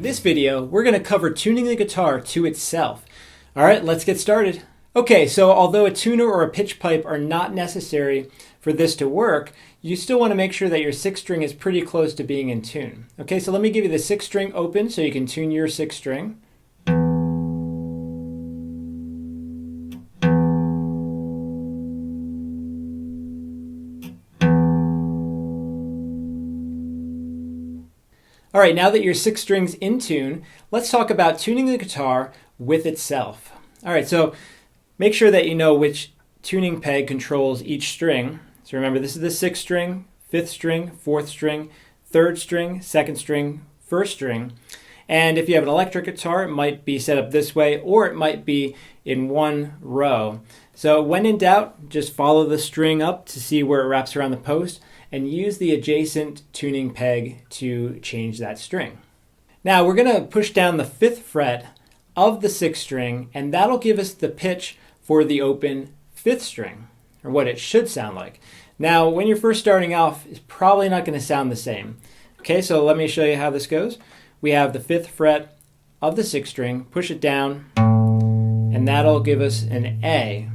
this video, we're going to cover tuning the guitar to itself. All right, let's get started. Okay, so although a tuner or a pitch pipe are not necessary for this to work, you still want to make sure that your sixth string is pretty close to being in tune. Okay, so let me give you the sixth string open so you can tune your sixth string. All right, now that your sixth string's in tune, let's talk about tuning the guitar with itself. All right, so make sure that you know which tuning peg controls each string. So remember, this is the sixth string, fifth string, fourth string, third string, second string, first string. And if you have an electric guitar, it might be set up this way, or it might be in one row. So when in doubt, just follow the string up to see where it wraps around the post, and use the adjacent tuning peg to change that string. Now we're going to push down the fifth fret of the sixth string, and that'll give us the pitch for the open fifth string, or what it should sound like. Now when you're first starting off, it's probably not going to sound the same. Okay, so let me show you how this goes. We have the fifth fret of the sixth string, push it down, and that'll give us an A.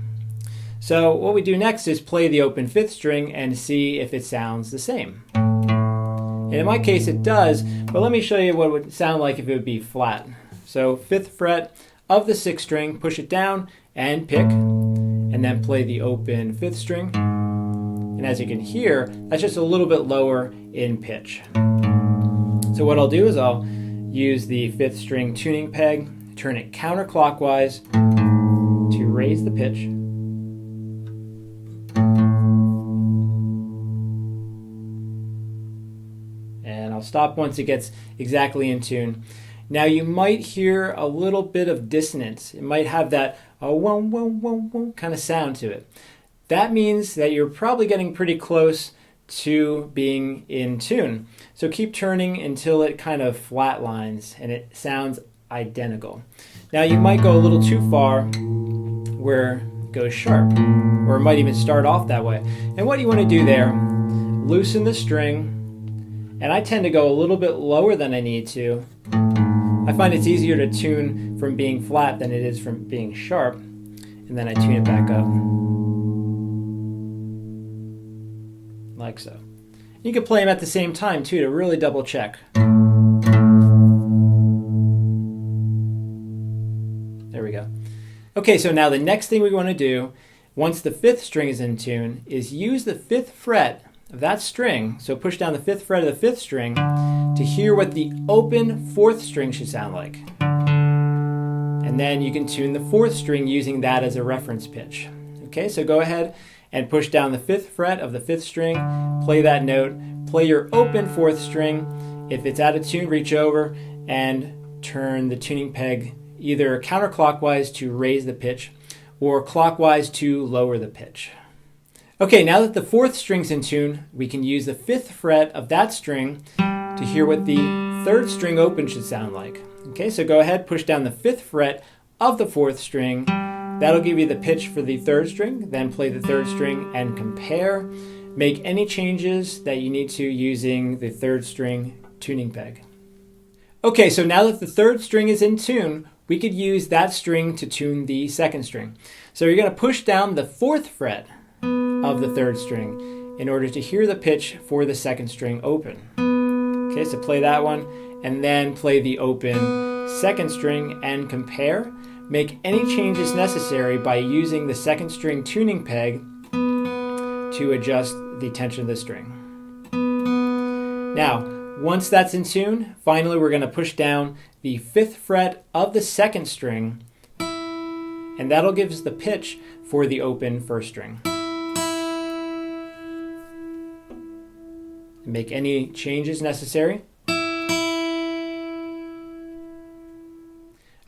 So what we do next is play the open fifth string and see if it sounds the same. And in my case it does, but let me show you what it would sound like if it would be flat. So fifth fret of the sixth string, push it down and pick, and then play the open fifth string. And as you can hear, that's just a little bit lower in pitch. So what I'll do is I'll use the fifth string tuning peg, turn it counterclockwise to raise the pitch. And I'll stop once it gets exactly in tune. Now you might hear a little bit of dissonance. It might have that whoa, whoa, whoa, whoa kind of sound to it. That means that you're probably getting pretty close to being in tune. So keep turning until it kind of flatlines and it sounds identical. Now you might go a little too far where it goes sharp, or it might even start off that way. And what you want to do there, loosen the string. And I tend to go a little bit lower than I need to. I find it's easier to tune from being flat than it is from being sharp. And then I tune it back up. Like so. You can play them at the same time too to really double check. There we go. Okay, so now the next thing we want to do, once the fifth string is in tune, is use the fifth fret of that string, so push down the fifth fret of the fifth string to hear what the open fourth string should sound like. And then you can tune the fourth string using that as a reference pitch. Okay, so go ahead and push down the fifth fret of the fifth string, play that note, play your open fourth string. If it's out of tune, reach over and turn the tuning peg either counterclockwise to raise the pitch or clockwise to lower the pitch. Okay, now that the fourth string's in tune, we can use the fifth fret of that string to hear what the third string open should sound like. Okay, so go ahead, push down the fifth fret of the fourth string. That'll give you the pitch for the third string, then play the third string and compare. Make any changes that you need to using the third string tuning peg. Okay, so now that the third string is in tune, we could use that string to tune the second string. So you're going to push down the fourth fret of the third string in order to hear the pitch for the second string open. Okay, so play that one and then play the open second string and compare. Make any changes necessary by using the second string tuning peg to adjust the tension of the string. Now, once that's in tune, finally we're going to push down the fifth fret of the second string, and that'll give us the pitch for the open first string. Make any changes necessary.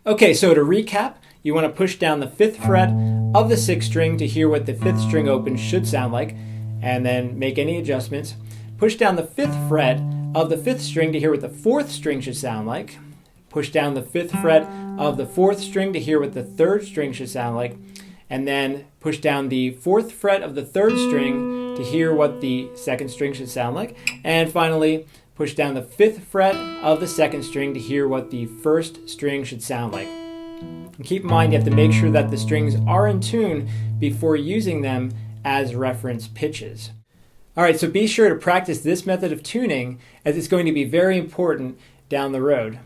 Okay, so to recap, you want to push down the fifth fret of the sixth string to hear what the fifth string open should sound like, and then make any adjustments. Push down the fifth fret of the fifth string to hear what the fourth string should sound like. Push down the fifth fret of the fourth string to hear what the third string should sound like, and then push down the fourth fret of the third string to hear what the second string should sound like. And finally, push down the 5th fret of the 2nd string to hear what the 1st string should sound like. And keep in mind you have to make sure that the strings are in tune before using them as reference pitches. Alright, so be sure to practice this method of tuning as it's going to be very important down the road.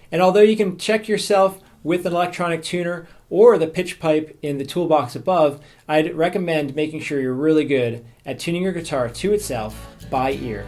And although you can check yourself with an electronic tuner or the pitch pipe in the toolbox above, I'd recommend making sure you're really good at tuning your guitar to itself by ear.